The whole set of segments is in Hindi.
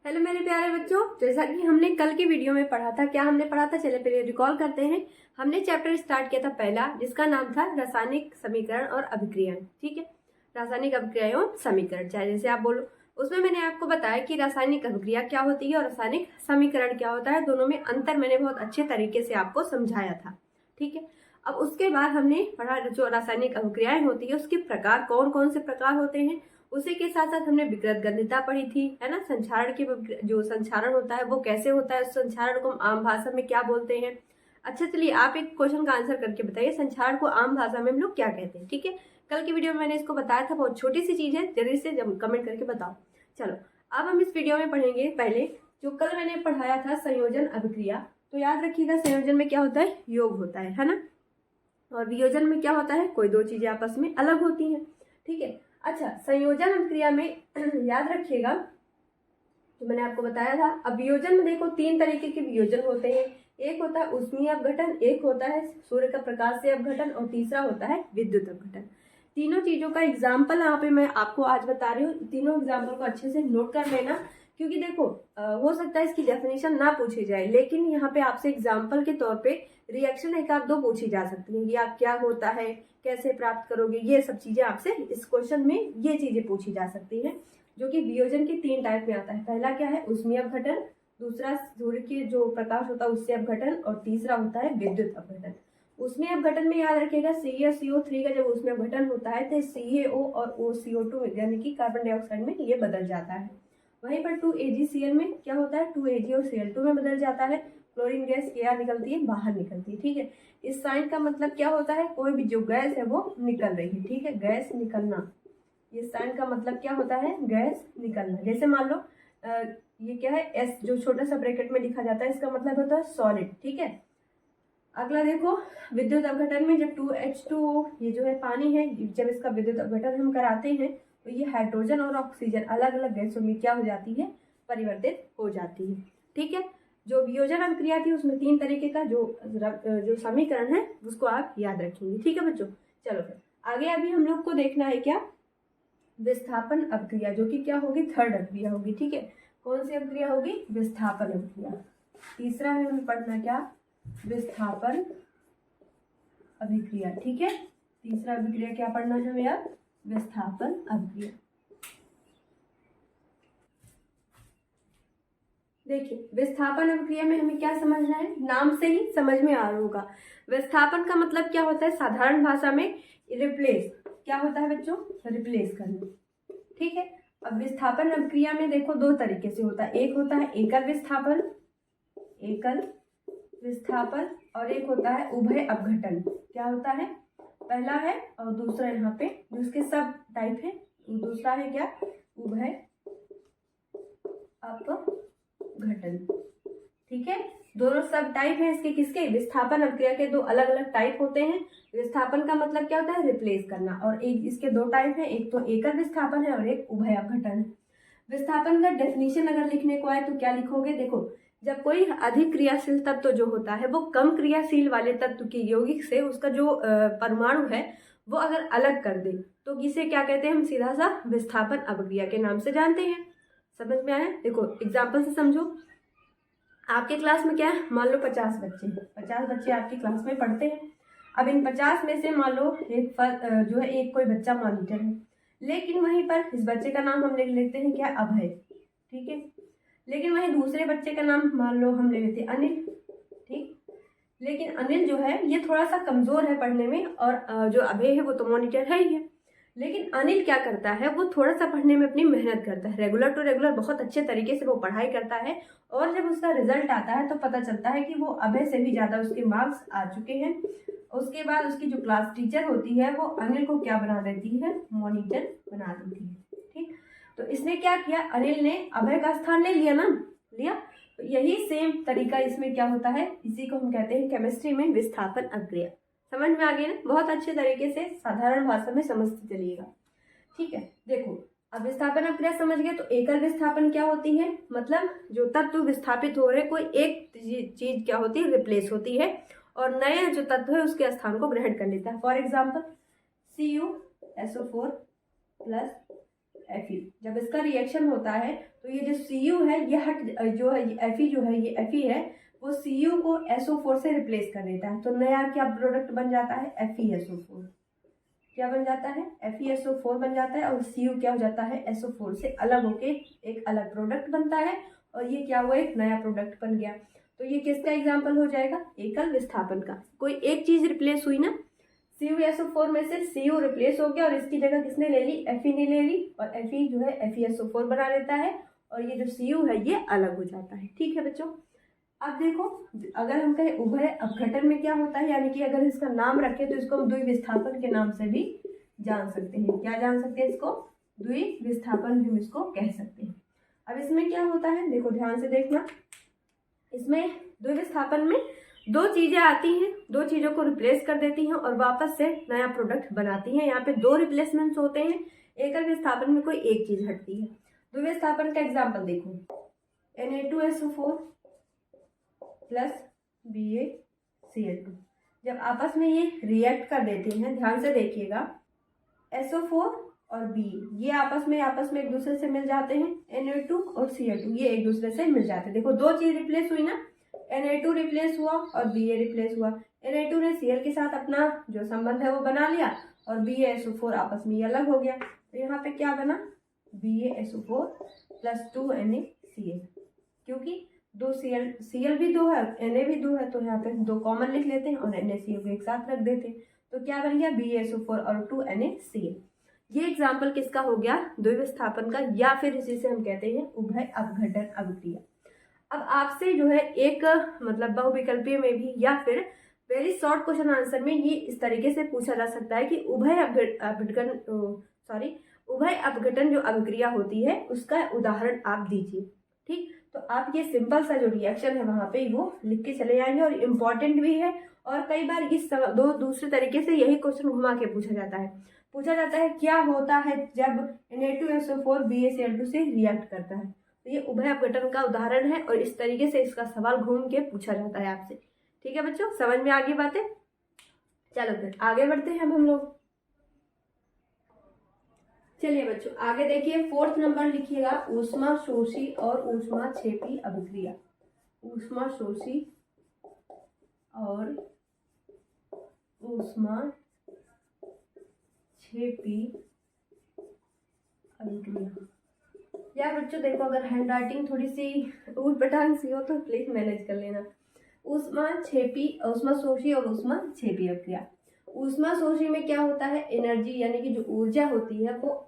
हेलो मेरे प्यारे बच्चों, जैसा कि हमने कल की वीडियो में पढ़ा था, क्या हमने पढ़ा था? चलिए पहले रिकॉल करते हैं। हमने चैप्टर स्टार्ट किया था पहला, जिसका नाम था रासायनिक समीकरण और अभिक्रियाएं। ठीक है, रासायनिक अभिक्रिया एवं समीकरण, चाहे जैसे आप बोलो। उसमें मैंने आपको बताया कि रासायनिक अभिक्रिया क्या होती है और रासायनिक समीकरण क्या होता है। दोनों में अंतर मैंने बहुत अच्छे तरीके से आपको समझाया था। ठीक है, अब उसके बाद हमने पढ़ा जो रासायनिक अभिक्रियाएं होती है उसके प्रकार, कौन कौन से प्रकार होते हैं। उसी के साथ साथ हमने विकृत गंधिता पढ़ी थी, है ना। संक्षारण की जो संक्षारण होता है वो कैसे होता है, उस संक्षारण को आम भाषा में क्या बोलते हैं। अच्छा चलिए, आप एक क्वेश्चन का आंसर करके बताइए, संक्षारण को आम भाषा में हम लोग क्या कहते हैं। ठीक है, कल की वीडियो में मैंने इसको बताया था, बहुत छोटी सी चीज है, जल्दी से कमेंट करके बताओ। चलो अब हम इस वीडियो में पढ़ेंगे पहले जो कल मैंने पढ़ाया था संयोजन अभिक्रिया। तो याद रखिएगा, संयोजन में क्या होता है, योग होता है ना। और वियोजन में क्या होता है, कोई दो चीजें आपस में अलग होती हैं। ठीक है, अच्छा संयोजन अभिक्रिया में याद रखिएगा तो मैंने आपको बताया था। अब वियोजन में देखो तीन तरीके के वियोजन होते हैं। एक होता है उष्मीय अपघटन, एक होता है सूर्य का प्रकाश से अपघटन और तीसरा होता है विद्युत अपघटन। तीनों चीजों का एग्जाम्पल यहाँ पे मैं आपको आज बता रही हूँ। तीनों एग्जाम्पल को अच्छे से नोट कर लेना, क्योंकि देखो हो सकता है इसकी डेफिनेशन ना पूछी जाए, लेकिन यहाँ पे आपसे एग्जाम्पल के तौर पे रिएक्शन एक आध दो पूछी जा सकती है। या क्या होता है, कैसे प्राप्त करोगे, ये सब चीजें आपसे इस क्वेश्चन में ये चीजें पूछी जा सकती है। जो कि वियोजन के तीन टाइप में आता है। पहला क्या है, उष्मीय अपघटन, दूसरा सूर्य के जो प्रकाश होता है उससे अपघटन, और तीसरा होता है विद्युत अपघटन। उष्मीय अपघटन में याद रखिएगा CaCO3 का जब उसमें अपघटन होता है तो CaO और OCO2 यानी कि कार्बन डाइऑक्साइड में ये बदल जाता है। वहीं पर 2AgCl में क्या होता है, 2Ag और Cl2 में बदल जाता है। क्लोरीन गैस क्या निकलती है, बाहर निकलती है। ठीक है, इस साइन का मतलब क्या होता है, कोई भी जो गैस है वो निकल रही है। ठीक है, गैस निकलना, ये साइन का मतलब क्या होता है, गैस निकलना। जैसे मान लो ये क्या है, एस जो छोटा सा ब्रैकेट में लिखा जाता है, इसका मतलब होता है सॉलिड। ठीक है, अगला देखो विद्युत अपघटन में जब 2H2O ये जो है पानी है, जब इसका विद्युत अपघटन हम कराते हैं तो ये हाइड्रोजन और ऑक्सीजन अलग अलग गैसों में क्या हो जाती है, परिवर्तित हो जाती है। ठीक है, जो वियोजन अभिक्रिया थी उसमें तीन तरीके का जो समीकरण है उसको आप याद रखेंगे। ठीक है बच्चों, चलो फिर आगे अभी हम लोग को देखना है क्या, विस्थापन अभिक्रिया, जो कि क्या होगी, थर्ड अभिक्रिया होगी। ठीक है, कौन सी अभिक्रिया होगी, विस्थापन अभिक्रिया। तीसरा है हमें पढ़ना क्या, विस्थापन अभिक्रिया। ठीक है, तीसरा अभिक्रिया क्या पढ़ना है हमें यार, विस्थापन अभिक्रिया। देखिए विस्थापन अभिक्रिया में हमें क्या समझना है, नाम से ही समझ में आ रहा होगा। विस्थापन का मतलब क्या होता है, साधारण भाषा में रिप्लेस, क्या होता है बच्चों, रिप्लेस करना। ठीक है, अब विस्थापन अभिक्रिया में देखो दो तरीके से होता है, एक होता है एकल विस्थापन, एकल विस्थापन, और एक होता है उभय अपघटन। क्या होता है, पहला है और दूसरा यहाँ पे जो इसके सब टाइप है, दूसरा है क्या, उभय अपघटन। ठीक है, दोनों सब टाइप है इसके, किसके, विस्थापन अभिक्रिया के दो अलग अलग टाइप होते हैं। विस्थापन का मतलब क्या होता है, रिप्लेस करना, और एक इसके दो टाइप है, एक तो एकल विस्थापन है और एक उभय अपघटन है। विस्थापन का डेफिनेशन अगर लिखने को आए तो क्या लिखोगे, देखो जब कोई अधिक क्रियाशील तत्व जो होता है वो कम क्रियाशील वाले तत्व की यौगिक से उसका जो परमाणु है वो अगर अलग कर दे तो इसे क्या कहते हैं, हम सीधा सा विस्थापन अभिक्रिया के नाम से जानते हैं। समझ में आया, देखो एग्जाम्पल से समझो। आपके क्लास में क्या है, मान लो 50 बच्चे हैं, 50 बच्चे आपकी क्लास में पढ़ते हैं। अब इन 50 में से मान लो जो है एक कोई बच्चा मॉनिटर है, लेकिन वहीं पर इस बच्चे का नाम हम लिख लेते हैं क्या, अभय। ठीक है, लेकिन वहीं दूसरे बच्चे का नाम मान लो हम ले लेते हैं अनिल। ठीक, लेकिन अनिल जो है ये थोड़ा सा कमजोर है पढ़ने में, और जो अभय है वो तो मॉनिटर है ही है। लेकिन अनिल क्या करता है, वो थोड़ा सा पढ़ने में अपनी मेहनत करता है, रेगुलर टू रेगुलर बहुत अच्छे तरीके से वो पढ़ाई करता है, और जब उसका रिजल्ट आता है तो पता चलता है कि वो अभय से भी ज्यादा उसके मार्क्स आ चुके हैं। उसके बाद उसकी जो क्लास टीचर होती है वो अनिल को क्या बना देती है, मॉनिटर बना देती है। ठीक, तो इसने क्या किया, अनिल ने अभय का स्थान ले लिया ना, लिया। तो यही सेम तरीका इसमें क्या होता है, इसी को हम कहते हैं केमिस्ट्री में विस्थापन अभिक्रिया। समझ में आ गया ना, बहुत अच्छे तरीके से साधारण भाषा में समझते चलिएगा। ठीक है, देखो अब विस्थापन अभिक्रिया समझ गए तो एकल विस्थापन क्या होती है, मतलब जो तत्व विस्थापित हो रहे कोई एक चीज क्या होती है, रिप्लेस होती है, और नया जो तत्व है उसके स्थान को ग्रहण कर लेता है। For example CuSO4 plus Fe। जब इसका रिएक्शन होता है तो ये जो Cu है ये जो है Fe जो है ये Fe है वो Cu को SO4 से रिप्लेस कर देता है। तो नया क्या प्रोडक्ट बन जाता है? FeSO4। क्या बन जाता है? FeSO4 बन जाता है और Cu क्या हो जाता है? SO4 से अलग होके एक अलग प्रोडक्ट बनता है और ये क्या हुआ? एक नया प्रोडक्ट बन गया। तो ये किसका एग्जाम्पल हो जाएगा? एकल विस्थापन का। कोई एक चीज रिप्लेस हुई ना, CuSO4 में से Cu रिप्लेस हो गया और इसकी जगह किसने ले ली? Fe ने ले ली और Fe जो है FeSO4 बना लेता है और ये जो Cu है ये अलग हो जाता है। ठीक है बच्चों, अब देखो अगर हम कहें उभय अपघटन में क्या होता है, यानी कि अगर इसका नाम रखें तो इसको हम द्विविस्थापन के नाम से भी जान सकते हैं। क्या जान सकते हैं? इसको द्विविस्थापन हम इसको कह सकते हैं। अब इसमें क्या होता है, देखो ध्यान से देखना, इसमें द्विविस्थापन में दो चीजें आती हैं, दो चीजों को रिप्लेस कर देती हैं और वापस से नया प्रोडक्ट बनाती हैं। यहाँ पे दो रिप्लेसमेंट्स होते हैं। एकल विस्थापन में कोई एक चीज हटती है। द्विविस्थापन का एग्जाम्पल देखो, Na2SO4 प्लस BaCl2 जब आपस में ये रिएक्ट कर देते हैं, ध्यान से देखिएगा, SO4 और Ba ये आपस में एक दूसरे से मिल जाते हैं। Na2 और Cl2 ये एक दूसरे से मिल जाते हैं। देखो दो चीज रिप्लेस हुई ना, Na2 रिप्लेस हुआ और Ba रिप्लेस हुआ। Na2 ने Cl के साथ अपना जो संबंध है वो बना लिया और BaSO4 आपस में ये अलग हो गया। तो यहाँ पे क्या बना? BaSO4 प्लस 2NaCl, क्योंकि दो Cl भी दो है, Na भी दो है, तो यहाँ पे दो कॉमन लिख लेते हैं और NaCl को एक साथ रख देते हैं। तो क्या बन गया? BaSO4 और 2NaCl। ये एग्जाम्पल किसका हो गया? द्विविस्थापन का, या फिर इसी से हम कहते हैं उभय अपघटन अभिक्रिया। अब आपसे जो है एक मतलब बहुविकल्पीय में भी या फिर वेरी शॉर्ट क्वेश्चन आंसर में ये इस तरीके से पूछा जा सकता है कि उभय अपघटन जो अभिक्रिया होती है उसका उदाहरण आप दीजिए। ठीक, तो आप ये सिंपल सा जो रिएक्शन है वहां पे वो लिख के चले जाएंगे और इम्पॉर्टेंट भी है। और कई बार इस दूसरे तरीके से यही क्वेश्चन घुमा के पूछा जाता है क्या होता है जब Na2SO4 BaCl2 से रिएक्ट करता है। तो ये उभय अपघटन का उदाहरण है और इस तरीके से इसका सवाल घूम के पूछा जाता है आपसे। ठीक है बच्चों, समझ में आ गई बातें? चलो फिर आगे बढ़ते हैं हम लोग। चलिए बच्चों आगे देखिए, 4th नंबर लिखिएगा, ऊष्मा शोषी और ऊष्मा छेपी अभिक्रिया। ऊष्मा शोषी और ऊष्मा छेपी अभिक्रिया। यार बच्चों देखो, अगर हैंड राइटिंग थोड़ी सी ऊट पटांग सी हो तो प्लीज मैनेज कर लेना। ऊष्मा शोषी और ऊष्मा छेपी अभिक्रिया। ऊष्मा शोषी में क्या होता है? एनर्जी यानी कि जो ऊर्जा होती है वो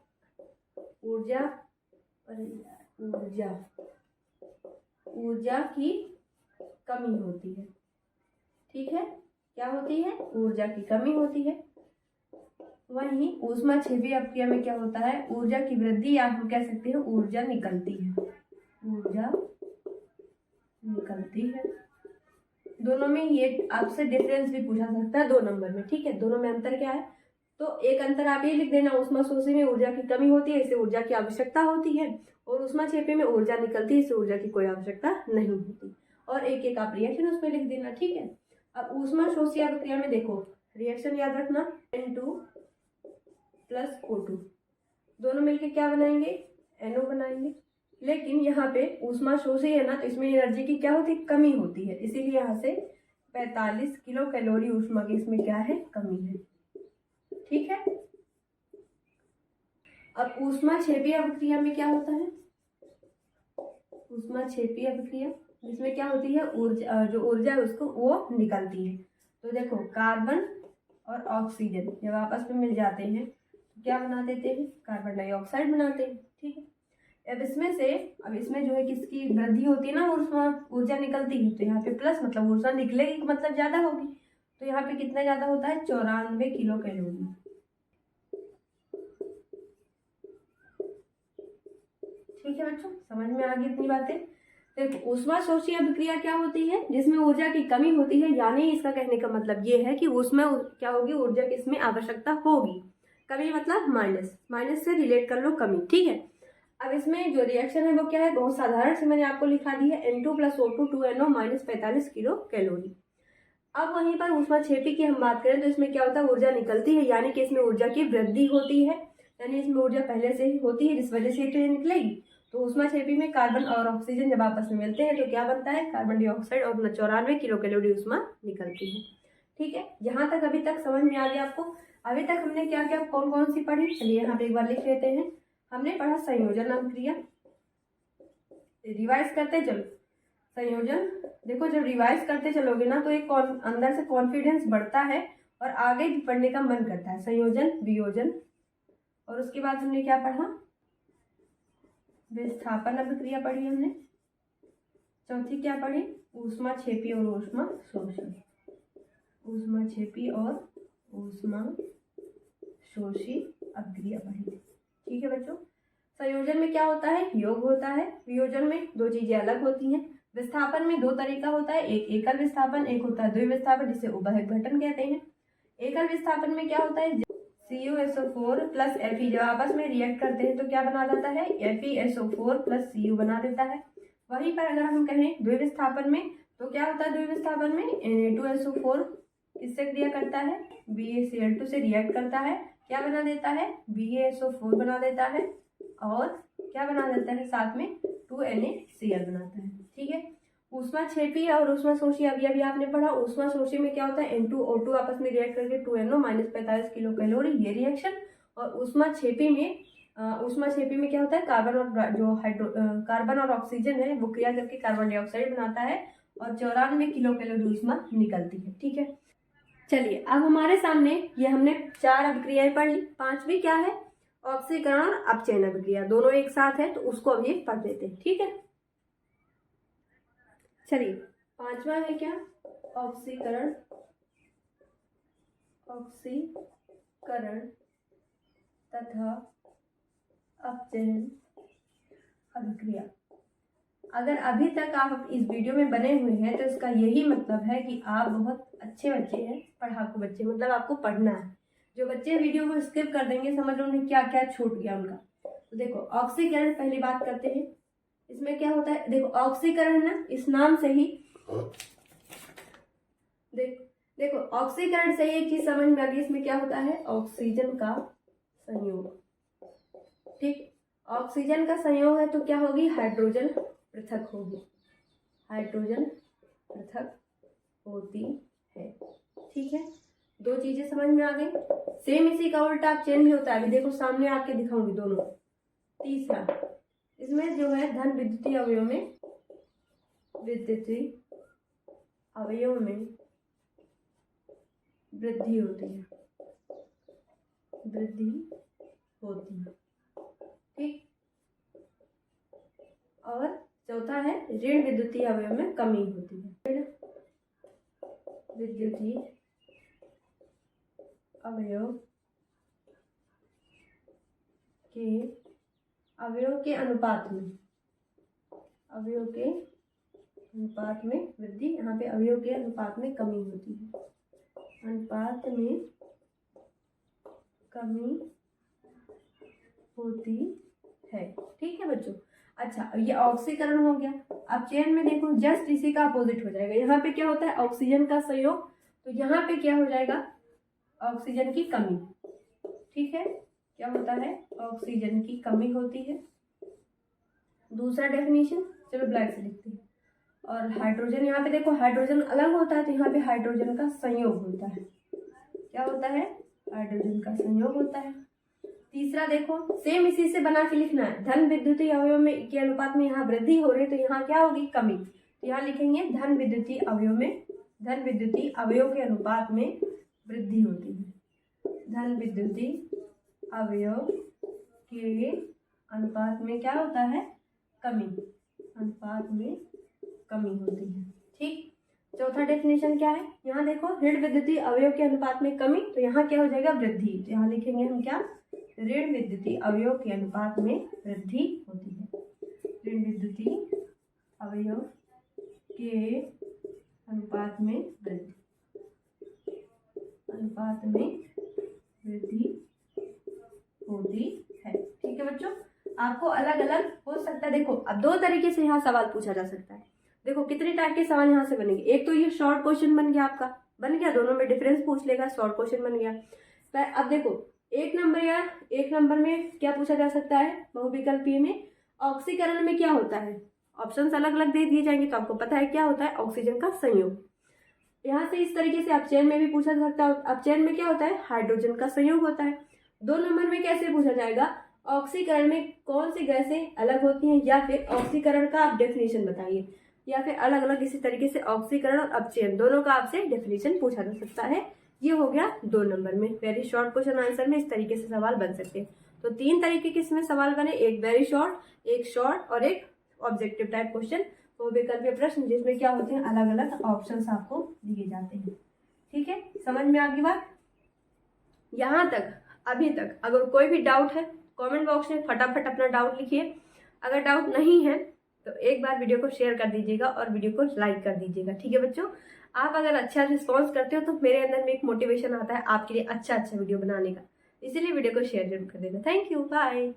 ऊर्जा की कमी होती है। ठीक है, क्या होती है? ऊर्जा की कमी होती है। वहीं ऊष्मा छेपी अभिक्रिया में क्या होता है? ऊर्जा की वृद्धि या हम कह सकते हैं ऊर्जा निकलती है। दोनों में ये आपसे डिफरेंस भी पूछा सकता है 2 नंबर में। ठीक है, दोनों में अंतर क्या है? तो एक अंतर आप ये लिख देना, ऊष्मा शोषी में ऊर्जा की कमी होती है, इसे ऊर्जा की आवश्यकता होती है, और ऊष्मा छेपी में ऊर्जा निकलती है, इसे ऊर्जा की कोई आवश्यकता नहीं होती। और एक एक आप रिएक्शन उसमें लिख देना। ठीक है, अब ऊष्मा शोषी अभिक्रिया में देखो रिएक्शन याद रखना, N2 प्लस O2 दोनों मिलके क्या बनाएंगे? NO बनाएंगे। लेकिन यहाँ पे ऊष्मा शोषी है ना, तो इसमें एनर्जी की क्या होती है? कमी होती है, इसीलिए यहाँ से 45 किलो कैलोरी ऊष्मा की इसमें क्या है? कमी है। ठीक है, अब ऊष्मा छेपी अभिक्रिया में क्या होता है? ऊष्मा छेपी अभिक्रिया जिसमें क्या होती है? ऊर्जा, जो ऊर्जा है उसको वो निकलती है। तो देखो कार्बन और ऑक्सीजन जब आपस में मिल जाते हैं तो क्या बना देते हैं? कार्बन डाइऑक्साइड बनाते हैं। ठीक है, अब इसमें जो है किसकी वृद्धि होती है ना, ऊर्जा निकलती है, तो यहाँ पे प्लस मतलब ऊर्जा निकलेगी मतलब ज्यादा होगी। तो यहाँ पे कितना ज्यादा होता है? 94 किलो कैलोरी। ठीक है बच्चों, समझ में आ गई इतनी बातें? देखो ऊष्मा शोषी अभिक्रिया क्या होती है? जिसमें ऊर्जा की कमी होती है, यानी इसका कहने का मतलब ये है कि उसमें क्या होगी? ऊर्जा की इसमें आवश्यकता होगी। कमी मतलब माइनस से रिलेट कर लो कमी। ठीक है, अब इसमें जो रिएक्शन है वो क्या है? बहुत साधारण से मैंने आपको लिखा दी है, N2 plus O2 2NO minus 45 kilo calorie. अब वहीं पर ऊष्मा छेपी की हम बात करें तो इसमें क्या होता है? ऊर्जा निकलती है, यानी कि इसमें ऊर्जा की वृद्धि होती है, यानी इसमें ऊर्जा पहले से ही होती है, जिस वजह से ये निकलेगी। तो ऊष्माक्षेपी में कार्बन और ऑक्सीजन जब आपस में मिलते हैं तो क्या बनता है, कार्बन डाइऑक्साइड, और 94 किलो कैलोरी ऊष्मा निकलती है। ठीक है, यहाँ तक अभी तक समझ में आ गया आपको। अभी तक हमने क्या क्या कौन कौन सी पढ़ी, चलिए यहाँ पे एक बार लिख लेते हैं। हमने पढ़ा संयोजन अभिक्रिया, रिवाइज करते चलो। संयोजन, देखो जब रिवाइज करते चलोगे ना तो एक अंदर से कॉन्फिडेंस बढ़ता है और आगे पढ़ने का मन करता है। संयोजन, वियोजन, और उसके बाद हमने क्या पढ़ा, विस्थापन अभिक्रिया पढ़ी हमने। चौथी क्या पढ़ी, ऊष्माक्षेपी और ऊष्मा शोषी। ऊष्माक्षेपी और ऊष्मा शोषी अभिक्रिया पढ़ी। ठीक है बच्चों, संयोजन में क्या होता है, योग होता है। वियोजन में दो चीजें अलग होती हैं। विस्थापन में दो तरीका होता है, एक एकल विस्थापन, एक होता है द्विविस्थापन, जिसे उभयघटन कहते हैं। एकल विस्थापन में क्या होता है, CuSO4 प्लस Fe जब आपस में रिएक्ट करते हैं तो क्या बना देता है, FeSO4 प्लस Cu बना देता है। वहीं पर अगर हम कहें द्विविस्थापन में तो क्या होता है, द्विविस्थापन में Na2SO4 किससे क्रिया करता है, BaCl2 से रिएक्ट करता है, क्या बना देता है, BaSO4 बना देता है, और क्या बना देता है, साथ में 2NaCl बनाता है। ठीक है, ऊष्माक्षेपी और ऊष्माशोषी अभी आपने पढ़ा। ऊष्माशोषी में क्या होता है, N2O2 आपस में रिएक्ट करके 2NO -45 किलो कैलोरी, ये रिएक्शन। और ऊष्माक्षेपी में क्या होता है, कार्बन और ऑक्सीजन है वो क्रिया करके कार्बन डाइऑक्साइड बनाता है और 94 किलो कैलोरी ऊष्मा निकलती है। ठीक है, चलिए अब हमारे सामने ये हमने 4 अभिक्रियाएं पढ़ ली। 5वीं क्या है, ऑक्सीकरण और अपचयन अभिक्रिया, दोनों एक साथ है तो उसको अभी पढ़ लेते हैं। ठीक है, चलिए 5वां है क्या, ऑक्सीकरण तथा अपचयन अभिक्रिया। अगर अभी तक आप इस वीडियो में बने हुए हैं तो इसका यही मतलब है कि आप बहुत अच्छे बच्चे हैं, पढ़ाकू बच्चे, मतलब आपको पढ़ना है। जो बच्चे वीडियो को स्किप कर देंगे समझ लो उन्हें क्या क्या छूट गया उनका। तो देखो ऑक्सीकरण पहली बात करते हैं, इसमें क्या होता है, देखो ऑक्सीकरण ना इस नाम से ही देखो ऑक्सीकरण से एक चीज समझ में आ गई, इसमें क्या होता है, ऑक्सीजन का संयोग। ठीक, ऑक्सीजन का संयोग है तो क्या होगी, हाइड्रोजन पृथक होगी, हाइड्रोजन पृथक होती है। ठीक है, दो चीजें समझ में आ गई। सेम इसी का उल्टा अपचयन भी होता है, अभी देखो सामने आके दिखाऊंगी दोनों। तीसरा, इसमें जो है धन विद्युतीय अवयव में वृद्धि होती है, ठीक। और चौथा है ऋण विद्युतीय अवयव में कमी होती है, ऋण विद्युतीय अवयव के अनुपात में वृद्धि, यहाँ पे अवयव के अनुपात में कमी होती है, अनुपात में कमी होती है। ठीक है बच्चों, अच्छा ये ऑक्सीकरण हो गया। अब चेन में देखो जस्ट इसी का अपोजिट हो जाएगा, यहाँ पे क्या होता है ऑक्सीजन का संयोग, तो यहाँ पे क्या हो जाएगा ऑक्सीजन की कमी। ठीक है, क्या होता है ऑक्सीजन की कमी होती है। दूसरा डेफिनेशन चलो ब्लैक से लिखते हैं। और हाइड्रोजन, यहाँ पे देखो हाइड्रोजन अलग होता है तो यहाँ पे हाइड्रोजन का संयोग होता है। क्या होता है, हाइड्रोजन का संयोग होता है। तीसरा देखो सेम इसी से बना के लिखना है, धन विद्युतीय अवयव में के अनुपात में यहाँ वृद्धि हो रही है तो यहाँ क्या होगी कमी, तो यहाँ लिखेंगे धन विद्युतीय अवयव के अनुपात में वृद्धि होती है, धन विद्युतीय अवयव के अनुपात में क्या होता है कमी, अनुपात में कमी होती है। ठीक, चौथा डेफिनेशन क्या है, यहाँ देखो ऋण विद्युतीय अवयव के अनुपात में कमी, तो यहाँ क्या हो जाएगा वृद्धि, तो यहाँ लिखेंगे हम क्या ऋण विद्युतीय अवयव के अनुपात में वृद्धि होती है, ऋण विद्युतीय अवयव के अनुपात में वृद्धि होती है। ठीक है बच्चों, आपको अलग अलग हो सकता है। देखो अब दो तरीके से यहाँ सवाल पूछा जा सकता है। देखो कितने टाइप के सवाल यहाँ से बनेंगे, एक तो ये शॉर्ट क्वेश्चन बन गया, आपका बन गया, दोनों में डिफरेंस पूछ लेगा, शॉर्ट क्वेश्चन बन गया। पर अब देखो एक नंबर में क्या पूछा जा सकता है बहुविकल्पीय में, ऑक्सीकरण में क्या होता है। ऑप्शंस अलग अलग दे दिए जाएंगे तो आपको पता है क्या होता है, ऑक्सीजन का संयोग। यहाँ से इस तरीके से अपचयन में भी पूछा जा सकता है, अपचयन में क्या होता है, हाइड्रोजन का संयोग होता है। 2 नंबर में कैसे पूछा जाएगा, ऑक्सीकरण में कौन सी गैसें अलग होती हैं, या फिर ऑक्सीकरण का आप डेफिनेशन बताइए, या फिर अलग अलग इसी तरीके से ऑक्सीकरण और अपचयन दोनों का आपसे डेफिनेशन पूछा जा सकता है। ये हो गया 2 नंबर में। वेरी शॉर्ट क्वेश्चन आंसर में इस तरीके से सवाल बन सकते हैं। तो 3 तरीके के इसमें सवाल बने, एक वेरी शॉर्ट, एक शॉर्ट और एक ऑब्जेक्टिव टाइप क्वेश्चन, तो विकल्पीय प्रश्न जिसमें क्या होते हैं, अलग अलग ऑप्शंस आपको दिए जाते हैं। ठीक है, समझ में आ गई बात। यहाँ तक अभी तक अगर कोई भी डाउट है कमेंट बॉक्स में फटाफट अपना डाउट लिखिए। अगर डाउट नहीं है तो एक बार वीडियो को शेयर कर दीजिएगा और वीडियो को लाइक कर दीजिएगा। ठीक है बच्चों, आप अगर अच्छा रिस्पॉन्स करते हो तो मेरे अंदर में एक मोटिवेशन आता है आपके लिए अच्छा वीडियो बनाने का, इसीलिए वीडियो को शेयर जरूर कर देना। Thank you, bye.